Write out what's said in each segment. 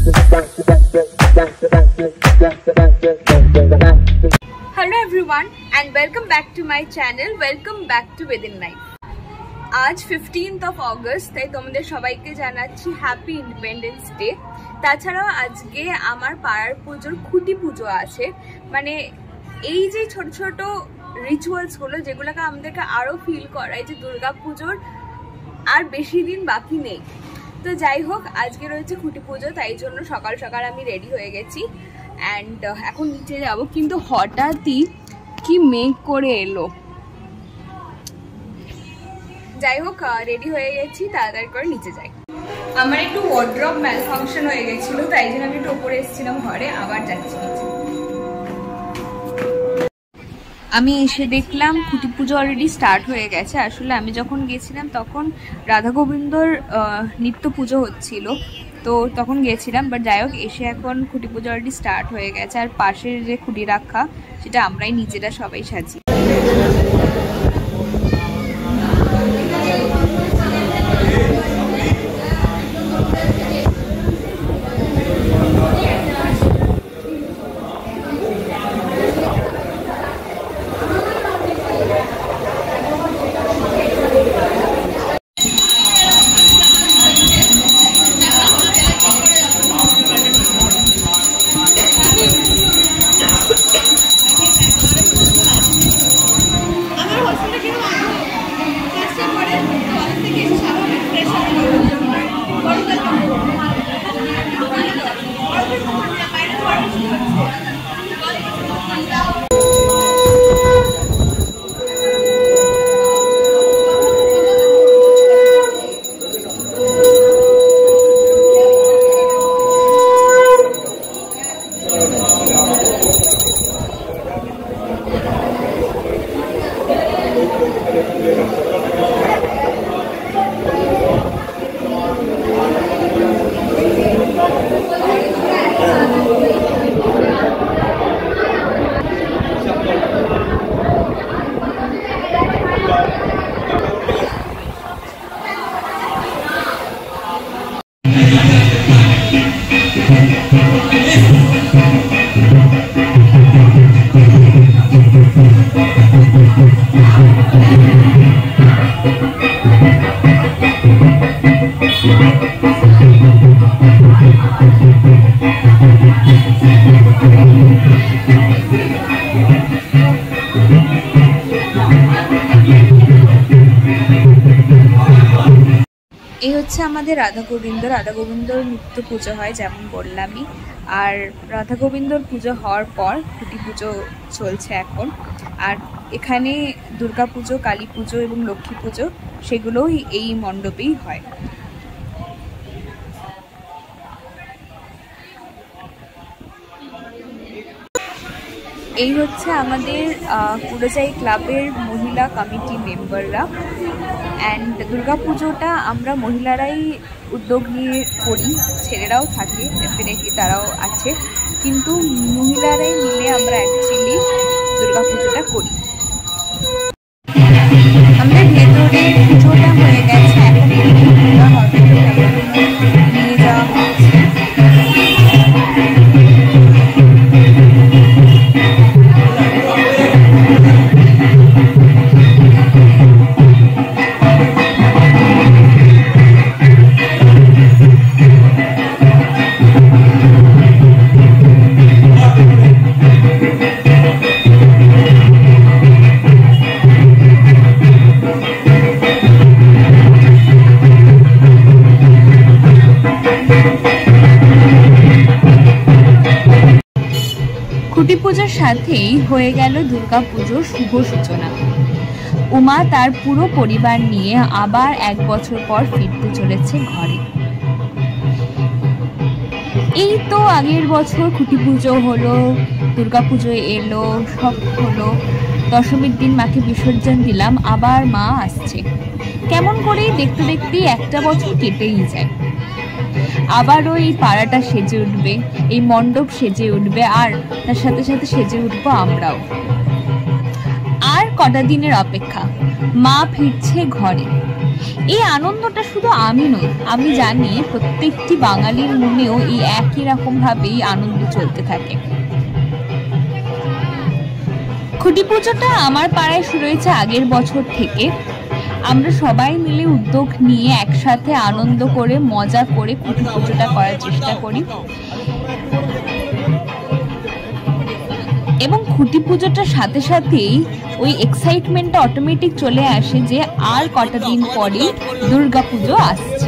Hello everyone and welcome back to my channel. Welcome back to Within Life. आज 15th of August তাই তোমাদের সবাইকে জানাচ্ছি happy independence day. তাছাড়াও আজকে আমার পাড়ার পুজোর খুঁটি পুজো আছে। মানে এই যে ছোট ছোট রিচুয়ালসগুলো যেগুলোকে আমাদেরকে আরও ফিল করায় যে দুর্গা পুজোর আর বেশি দিন বাকি নেই। তো যাই হোক, আজকে রয়েছে খুঁটি পুজো, তাই জন্য সকাল সকাল আমি রেডি হয়ে গেছি অ্যান্ড এখন নিচে যাব। কিন্তু হঠাৎই কি মেঘ করে এলো। যাই হোক, রেডি হয়ে গেছি, তাড়াতাড়ি করে নিচে যাই। আমার একটু ওয়ার্ড্রপ ম্যালফাংশন হয়ে গেছিলো, তাই জন্য আমি একটু উপরে এসেছিলাম ঘরে, আবার যাচ্ছি নিচে। আমি এসে দেখলাম খুঁটি পুজো অলরেডি স্টার্ট হয়ে গেছে। আসলে আমি যখন গেছিলাম তখন রাধা গোবিন্দর নিত্য পুজো হচ্ছিল, তো তখন গেছিলাম। বাট যাই হোক, এসে এখন খুঁটি পুজো অলরেডি স্টার্ট হয়ে গেছে। আর পাশের যে খুঁটি রাখা সেটা আমরাই নিজেরা সবাই সাজি। এই হচ্ছে আমাদের রাধা গোবিন্দর নিত্য পুজো হয় যেমন বললামই। আর রাধা গোবিন্দর পুজো হওয়ার পর খুঁটি পুজো চলছে এখন। আর এখানে দুর্গা পুজো, কালী পুজো এবং লক্ষ্মী পুজো সেগুলোই এই মণ্ডপেই হয়। এই হচ্ছে আমাদের পুরোজাই ক্লাবের মহিলা কমিটি মেম্বাররা। অ্যান্ড দুর্গা পুজোটা আমরা মহিলারাই উদ্যোগ নিয়ে করি, ছেলেরাও থাকে, ডেফিনেটলি তারাও আছে, কিন্তু মহিলারাই মিলে আমরা অ্যাকচুয়ালি দুর্গা পুজোটা করি। আমাদের ভেতরে পুজোটা হয়ে গেছে, এখন নিয়ে যাওয়া হচ্ছে। খুঁটি পুজোর সাথেই হয়ে গেল দুর্গা পুজোর শুভ সূচনা। উমা তার পুরো পরিবার নিয়ে আবার 1 বছর পর ফিরতে চলেছে ঘরে। এই তো আগের বছর খুঁটি পুজো হলো, দুর্গা পুজো এলো, সব হলো। দশমীর দিন মাকে বিসর্জন দিলাম, আবার মা আসছে। কেমন করে দেখতে দেখতে একটা বছর কেটেই যায়। আবারও এই পাড়াটা সেজে উঠবে, এই মণ্ডপ সেজে উঠবে, আর তার সাথে সাথে সেজে উঠবো আমরাও। আর কটা দিনের অপেক্ষা, মা ফিরছে ঘরে। এই আনন্দটা শুধু আমি নই, আমি জানি প্রত্যেকটি বাঙালির মনেও এই একই রকম ভাবেই আনন্দ চলতে থাকে। খুঁটি পুজোটা আমার পাড়ায় শুরু হয়েছে আগের বছর থেকে। আমরা সবাই মিলে উদ্যোগ নিয়ে একসাথে আনন্দ করে মজা করে খুঁটি পুজোটা করার চেষ্টা করি। এবং খুঁটি পুজোটার সাথে সাথেই ওই এক্সাইটমেন্টটা অটোমেটিক চলে আসে যে আর কটা দিন পরেই দুর্গা পুজো আসছে।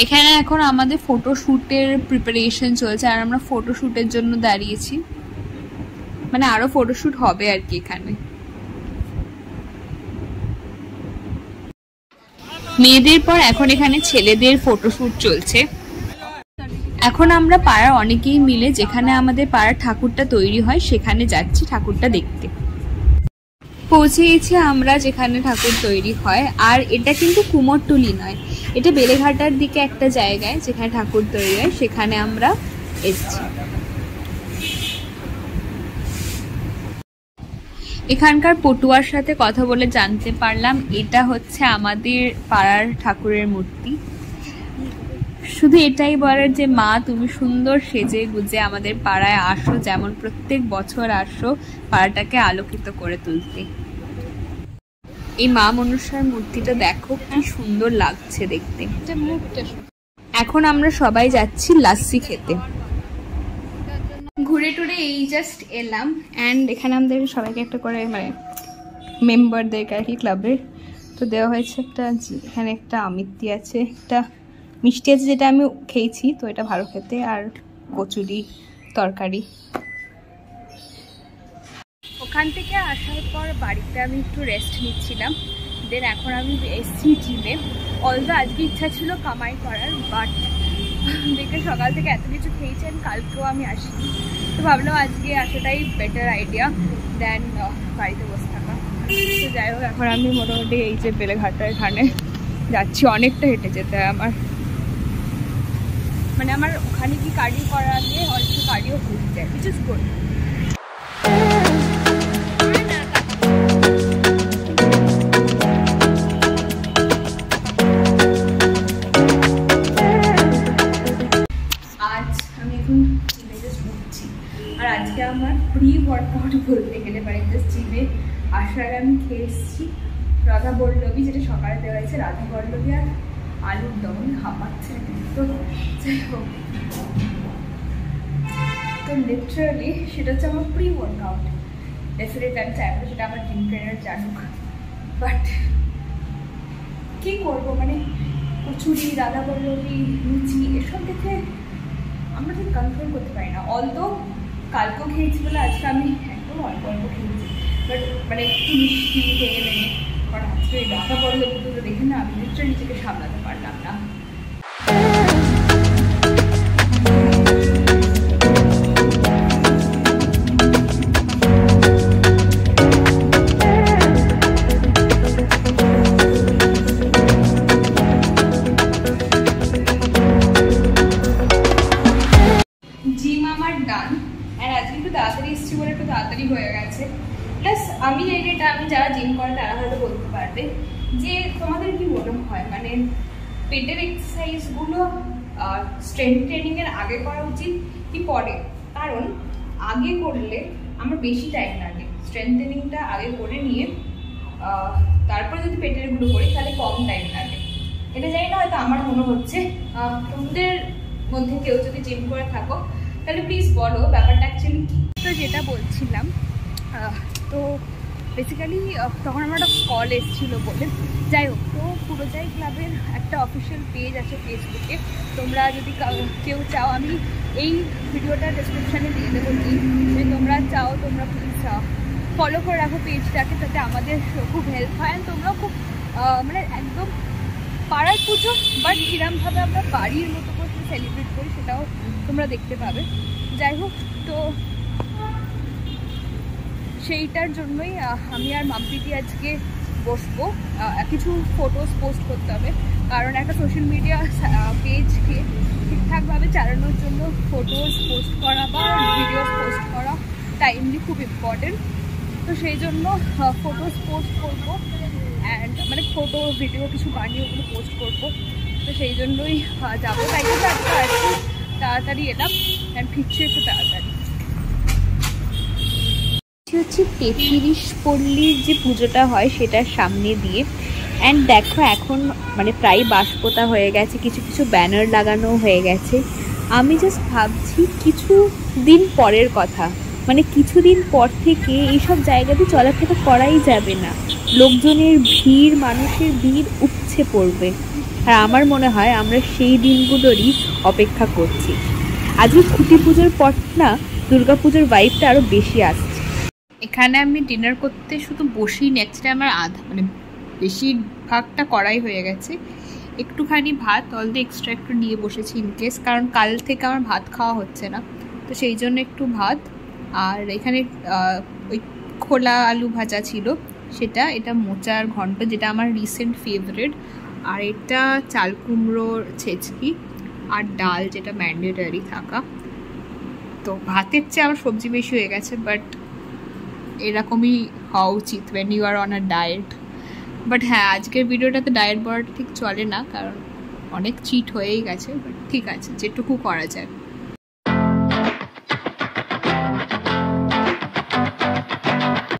এখানে এখন আমাদের ফটোশুটের প্রিপারেশন চলছে আর আমরা ফটোশুটের জন্য দাঁড়িয়েছি, মানে আরো ফটোশুট হবে আর কি। এখানে মেয়েদের পর এখন এখানে ছেলেদের ফটোশুট চলছে। এখন আমরা পাড়ার অনেকেই মিলে যেখানে আমাদের পাড়ার ঠাকুরটা তৈরি হয় সেখানে যাচ্ছি ঠাকুরটা দেখতে। পৌঁছে গেছি আমরা যেখানে ঠাকুর তৈরি হয়। আর এটা কিন্তু কুমোরটুলি নয়, এটা বেলেঘাটার দিকে একটা জায়গায় যেখানে ঠাকুর তৈরি হয়, সেখানে আমরা এসেছি। এখানকার পটুয়ার সাথে কথা বলে জানতে পারলাম এটা হচ্ছে আমাদের পাড়ার ঠাকুরের মূর্তি। শুধু এটাই বলার যে মা তুমি সুন্দর সেজে গুজে আমাদের পাড়ায় আসো, যেমন প্রত্যেক বছর আসো পাড়াটাকে আলোকিত করে তুলতে। এই মা মনসার মূর্তিটা দেখো কি সুন্দর লাগছে দেখতে। এখন আমরা সবাই যাচ্ছি লাস্সি খেতে। ঘুরে টুরে এই জাস্ট এলাম অ্যান্ড এখানে আমাদের সবাইকে একটা করে মানে মেম্বারদেরকে আর কি ক্লাবের তো দেওয়া হয়েছে একটা, এখানে একটা আমিত্তি আছে, একটা মিষ্টি আছে যেটা আমি খেয়েছি, তো এটা ভালো খেতে, আর কচুরি তরকারি। ওখান থেকে আসার পর বাড়িতে আমি একটু রেস্ট নিচ্ছিলাম। দেন এখন আমি এসছি জিমে। অলদো আজকে ইচ্ছা ছিল কামাই করার, বাট দেখে সকাল থেকে এত কিছু খেয়েছেন, কালকেও আমি আসিনি, তো ভাবলাম আজকে আসাটাই বেটার আইডিয়া দেন বাড়িতে বসে থাকা। তো যাই হোক এখন আমি মোটামুটি এই যে বেলেঘাটার এখানে যাচ্ছি, অনেকটা হেঁটে যেতে হয় আমার, মানে আমার ওখানে কি কার্ডিও করা নিয়ে অল্প কার্ডিও হয়ে যায়, which is good. আর আজকে আমার প্রি ওয়ার্কআউট বলতে গেলে মানে জাস্ট জিমে আসার আগে আমি খেয়ে এসেছি রাধা বল্লভী, যেটা সকালে দেওয়া হয়েছে রাধা বল্লভী আর আলুর দম। খাওয়াচ্ছে তো যাই হোক, তো লিটারালি সেটা হচ্ছে আমার প্রি ওয়ার্কআউট। ডেফিনেটলি আমি চাইবো সেটা আমার জিম ট্রেনার জানুক, বাট কী করবো, মানে কচুরি রাধা বল্লভী লুচি এসব দেখে আমরা ঠিক কন্ট্রোল করতে পারি না। অলদো কালকেও খেয়েছি বলে আজকে আমি একদম অল্প অল্প খেয়েছি, বাট মানে একটু মিষ্টি খেয়ে নেই, কারণ আজকে ওই রাধা বল্লভীগুলো দেখে না আমি লিটারালি নিজেকে সামলাতে পারলাম না। জিম আমার ডান, আর আজকে একটু তাড়াতাড়ি এসেছি বলে একটু তাড়াতাড়ি হয়ে গেছে। প্লাস আমি এই এটা আমি যারা জিম করে তারা হয়তো বলতে পারবে যে তোমাদের কি মনে হয় মানে পেটের এক্সারসাইজগুলো স্ট্রেংথ ট্রেনিংয়ের আগে করা উচিত কি পরে? কারণ আগে করলে আমার বেশি টাইম লাগে, স্ট্রেংথ ট্রেনিংটা আগে করে নিয়ে তারপরে যদি পেটেরগুলো করি তাহলে কম টাইম লাগে। এটা জানি না, হয়তো আমার মনে হচ্ছে। তোমাদের মধ্যে কেউ যদি জিম করে থাকো তাহলে প্লিজ বলো ব্যাপারটা অ্যাকচুয়ালি কী। তো যেটা বলছিলাম, তো বেসিক্যালি তখন আমার একটা কল এসেছিলো বলে, যাই হোক, তো পুরোজাই ক্লাবের একটা অফিসিয়াল পেজ আছে ফেসবুকে, তোমরা যদি কেউ চাও, আমি এই ভিডিওটা ডেসক্রিপশানে দিয়ে দেবো লিঙ্ক, যদি তোমরা চাও তোমরা প্লিজ ফলো করে রাখো পেজটাকে, যাতে আমাদের খুব হেল্প হয়। অ্যান্ড তোমরাও খুব মানে একদম পাড়ার পুজো বাট কিরমভাবে আমরা বাড়ির মতো করে সেলিব্রেট করি সেটাও তোমরা দেখতে পাবে। যাই হোক, তো সেইটার জন্যই আমি আর মাম্পিটি আজকে বসবো, কিছু ফটোস পোস্ট করতে হবে, কারণ একটা সোশ্যাল মিডিয়া পেজকে ঠিকঠাকভাবে চালানোর জন্য ফটোস পোস্ট করা বা ভিডিওস পোস্ট করা টাইমলি খুব ইম্পর্টেন্ট। তো সেই জন্য ফটোস পোস্ট করবো অ্যান্ড মানে ফটো ভিডিও কিছু বানিয়ে ওগুলো পোস্ট করবো। তো সেই জন্যই যাবো, তাই জন্য একটু তাড়াতাড়ি এলাম অ্যান্ড ফিরছি একটু তাড়াতাড়ি। হচ্ছে 33 পল্লীর যে পুজোটা হয় সেটার সামনে দিয়ে, অ্যান্ড দেখো এখন মানে প্রায় বাঁশপোতা হয়ে গেছে, কিছু কিছু ব্যানার লাগানো হয়ে গেছে। আমি জাস্ট ভাবছি কিছু দিন পরের কথা, মানে কিছুদিন পর থেকে এইসব জায়গাতে চলাফেরা করাই যাবে না, লোকজনের ভিড়, মানুষের ভিড় উপচে পড়বে। আর আমার মনে হয় আমরা সেই দিনগুলোরই অপেক্ষা করছি। আজকে খুঁটি পুজোর পর না দুর্গা পুজোর ভাইবটা আরও বেশি আসছে। এখানে আমি ডিনার করতে শুধু বসিনি, অ্যাকচুয়ালি আমার মানে বেশিরভাগটা করাই হয়ে গেছে। একটুখানি ভাত অলরেডি এক্সট্রা একটু নিয়ে বসেছি ইনকেস, কারণ কাল থেকে আমার ভাত খাওয়া হচ্ছে না, তো সেই জন্য একটু ভাত। আর এখানে ওই খোলা আলু ভাজা ছিল সেটা, এটা মোচার ঘন্ট যেটা আমার রিসেন্ট ফেভারিট, আর এটা চাল কুমড়োর ছেচকি, আর ডাল যেটা ম্যান্ডেটারি থাকা। তো ভাতের চেয়ে আমার সবজি বেশি হয়ে গেছে, বাট এরকমই হওয়া উচিত when you are on a diet. But হ্যাঁ, আজকের ভিডিওটাতে ডায়েট বলাটা ঠিক চলে না, কারণ অনেক চিট হয়েই গেছে, বাট ঠিক আছে, যেটুকু করা যায়।